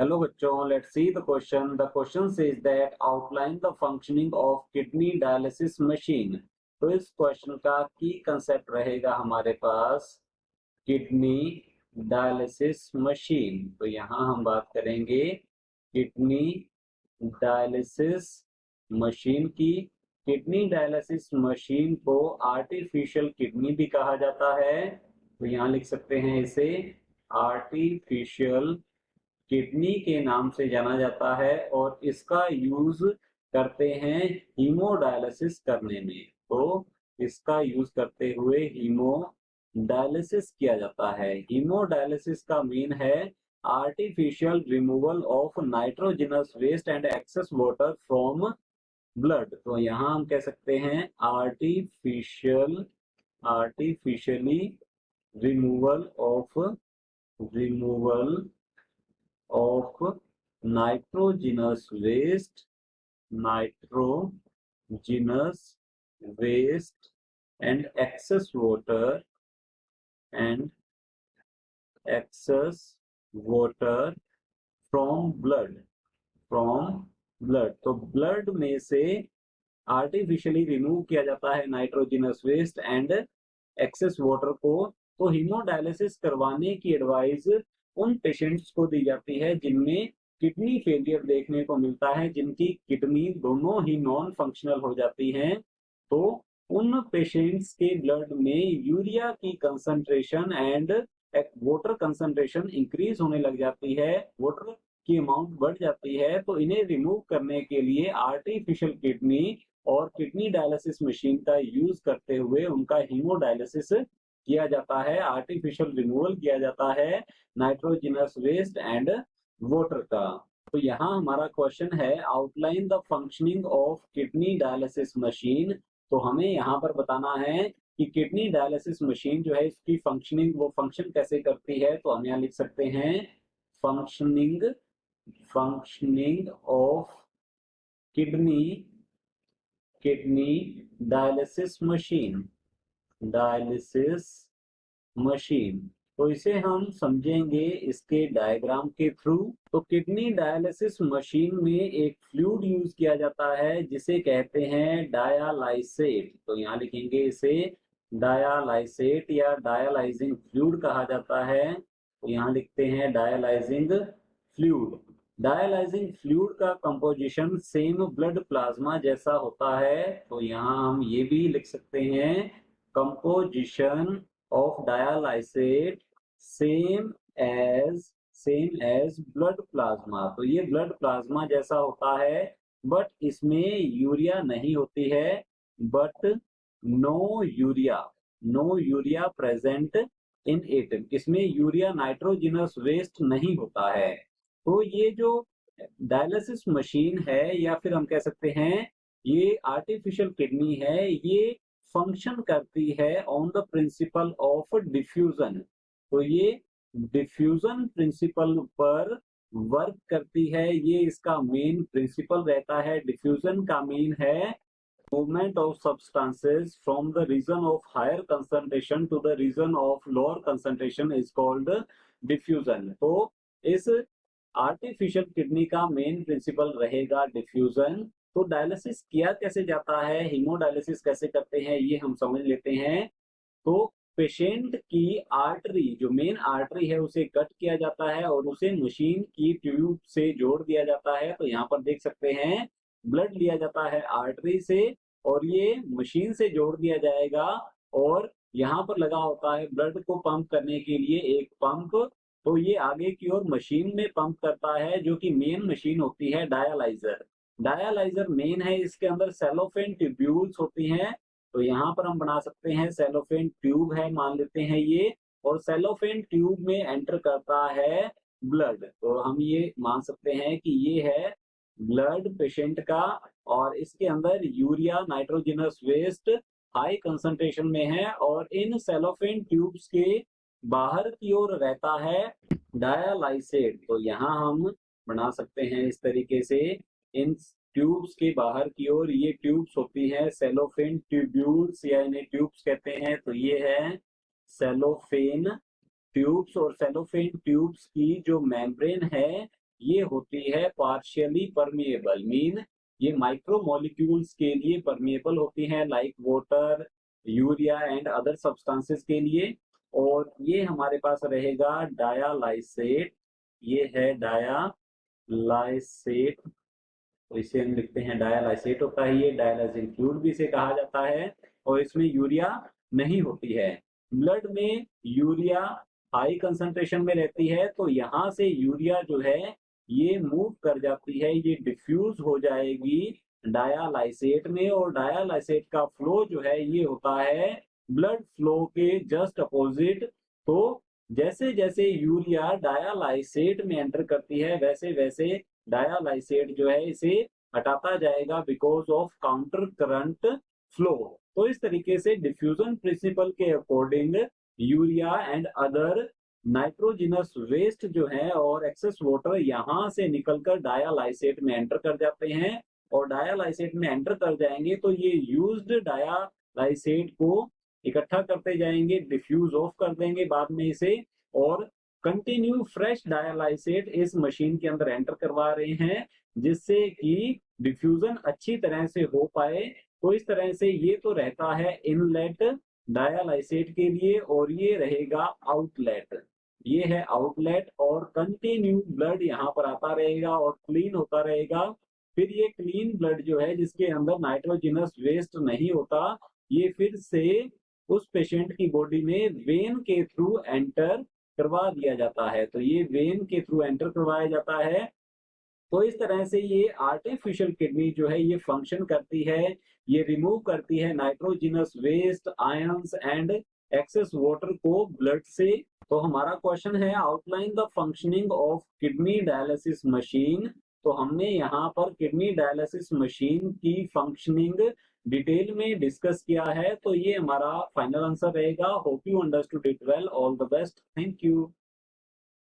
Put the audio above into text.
Hello बच्चों, let's see the question. The question says that outline the functioning of kidney dialysis machine. तो इस question का की concept रहेगा हमारे पास किडनी डायलिसिस मशीन। तो यहाँ हम बात करेंगे किडनी डायलिसिस मशीन की। किडनी डायलिसिस मशीन को आर्टिफिशियल किडनी भी कहा जाता है। तो यहाँ लिख सकते हैं इसे आर्टिफिशियल किडनी के नाम से जाना जाता है और इसका यूज करते हैं हीमोडायलिसिस करने में। तो इसका यूज करते हुए हीमोडायलिसिस किया जाता है। हीमोडायलिसिस का मीन है artificial removal of nitrogenous waste and excess water from blood. तो यहाँ हम कह सकते हैं artificially removal of nitrogenous waste and excess water from blood। तो ब्लड में से आर्टिफिशियली रिमूव किया जाता है nitrogenous waste and excess water को। तो हीमोडायलिसिस करवाने की एडवाइस उन पेशेंट्स को दी जाती है जिनमें किडनी फेलियर देखने को मिलता है, जिनकी किडनी दोनों ही नॉन फंक्शनल हो जाती हैं। तो उन पेशेंट्स के ब्लड में यूरिया की concentration and water concentration increase होने लग जाती है, वाटर की अमाउंट बढ़ जाती है। तो इन्हें रिमूव करने के लिए आर्टिफिशियल किडनी और किडनी डायलिसिस मशीन का यूज करते हुए उनका हीमोडायलिसिस किया जाता है, आर्टिफिशियल रिमूवल किया जाता है नाइट्रोजनस वेस्ट एंड वाटर का। तो यहाँ हमारा क्वेश्चन है outline the functioning of kidney dialysis machine. तो हमें यहाँ पर बताना है कि किडनी डायलिसिस मशीन जो है इसकी फंक्शनिंग, वो फंक्शन कैसे करती है। तो हम यहाँ लिख सकते हैं functioning of kidney dialysis machine. तो इसे हम समझेंगे इसके डायग्राम के थ्रू। तो किडनी डायलिसिस मशीन में एक फ्लूइड यूज किया जाता है जिसे कहते हैं डायालाइसेट। तो यहाँ लिखेंगे इसे डायालाइसेट या डायलाइजिंग फ्लूइड कहा जाता है। तो यहाँ लिखते हैं डायलाइजिंग फ्लूइड। डायलाइजिंग फ्लूइड का कंपोजिशन सेम ब्लड प्लाज्मा जैसा होता है। तो यहाँ हम ये भी लिख सकते हैं composition of dialysate same as blood plasma. तो ये ब्लड प्लाज्मा जैसा होता है, बट इसमें यूरिया नहीं होती है, but no urea present in it. इसमें यूरिया नाइट्रोजनस वेस्ट नहीं होता है। तो ये जो डायलिसिस मशीन है या फिर हम कह सकते हैं ये आर्टिफिशियल किडनी है, ये फंक्शन करती है on the principle of diffusion. तो ये डिफ्यूजन प्रिंसिपल पर वर्क करती है, ये इसका मेन प्रिंसिपल रहता है। डिफ्यूजन का मीन है movement of substances from the region of higher concentration to the region of lower concentration is called diffusion। तो इस आर्टिफिशियल किडनी का मेन प्रिंसिपल रहेगा डिफ्यूजन। तो डायलिसिस किया कैसे जाता है, हीमोडायलिसिस कैसे करते हैं, ये हम समझ लेते हैं। तो पेशेंट की आर्टरी, जो मेन आर्टरी है, उसे कट किया जाता है और उसे मशीन की ट्यूब से जोड़ दिया जाता है। तो यहाँ पर देख सकते हैं ब्लड लिया जाता है आर्टरी से और ये मशीन से जोड़ दिया जाएगा और यहाँ पर लगा होता है ब्लड को पंप करने के लिए एक पंप। तो ये आगे की ओर मशीन में पंप करता है, जो कि मेन मशीन होती है डायलाइजर मेन है। इसके अंदर सेलोफेन ट्यूब्यूल्स होती हैं। तो यहाँ पर हम बना सकते हैं सेलोफेन ट्यूब है, मान लेते हैं ये, और सेलोफेन ट्यूब में एंटर करता है ब्लड। तो हम ये मान सकते हैं कि ये है ब्लड पेशेंट का और इसके अंदर urea nitrogenous waste high concentration में है और इन सेलोफेन ट्यूब्स के बाहर की ओर रहता है डायलाइसेट। तो यहाँ हम बना सकते हैं इस तरीके से, इन ट्यूब्स के बाहर की ओर ये ट्यूब्स होती हैं सेलोफेन ट्यूब्यूल्स या इन्हें ट्यूब्स कहते हैं। तो ये है सेलोफेन ट्यूब्स और सेलोफेन ट्यूब्स की जो मेम्ब्रेन है ये होती है पार्शियली परमिएबल, मीन ये माइक्रोमोलिक्यूल्स के लिए परमिएबल होती हैं, like water, urea and other substances के लिए। और ये हमारे पास रहेगा डायालाइसेट, ये है डायालाइसेट, तो इसे हम लिखते हैं डायालाइसेट होता है ये, डायलाइसिस फ्लूइड भी इसे कहा जाता है। और इसमें यूरिया नहीं होती है। ब्लड में यूरिया हाई कंसंट्रेशन में रहती है, तो यहाँ से यूरिया जो है ये मूव कर जाती है, ये डिफ्यूज हो जाएगी डायालाइसेट में, और डायालाइसेट का फ्लो जो है ये होता है ब्लड फ्लो के जस्ट अपोजिट। तो जैसे जैसे यूरिया डायालाइसेट में एंटर करती है, वैसे वैसे डायालाइसेट जो है इसे हटाता जाएगा because of counter current flow. तो इस तरीके से डिफ्यूजन प्रिंसिपल के according urea and other nitrogenous waste जो है और एक्सेस वाटर यहाँ से निकलकर डायालाइसेट में एंटर कर जाते हैं, और डायालाइसेट में एंटर कर जाएंगे तो ये यूज्ड डायालाइसेट को इकट्ठा करते जाएंगे, डिफ्यूज ऑफ कर देंगे बाद में इसे, और कंटिन्यू फ्रेश डायालाइसेट इस मशीन के अंदर एंटर करवा रहे हैं, जिससे कि डिफ्यूजन अच्छी तरह से हो पाए। तो इस तरह से ये तो रहता है इनलेट डायालाइसेट के लिए, और ये रहेगा आउटलेट, ये है आउटलेट, और कंटिन्यू ब्लड यहाँ पर आता रहेगा और क्लीन होता रहेगा। फिर ये क्लीन ब्लड जो है जिसके अंदर नाइट्रोजिनस वेस्ट नहीं होता, ये फिर से उस पेशेंट की बॉडी में वेन के थ्रू एंटर करवा दिया जाता है। तो ये वेन के थ्रू एंटर करवाया जाता है। तो इस तरह से ये आर्टिफिशियल किडनी जो है ये फंक्शन करती है, ये रिमूव करती है nitrogenous waste, ions and excess water को ब्लड से। तो हमारा क्वेश्चन है outline the functioning of kidney dialysis machine. तो हमने यहाँ पर किडनी डायलिसिस मशीन की फंक्शनिंग डिटेल में डिस्कस किया है। तो ये हमारा फाइनल आंसर रहेगा। Hope you understood it well. All the best. Thank you.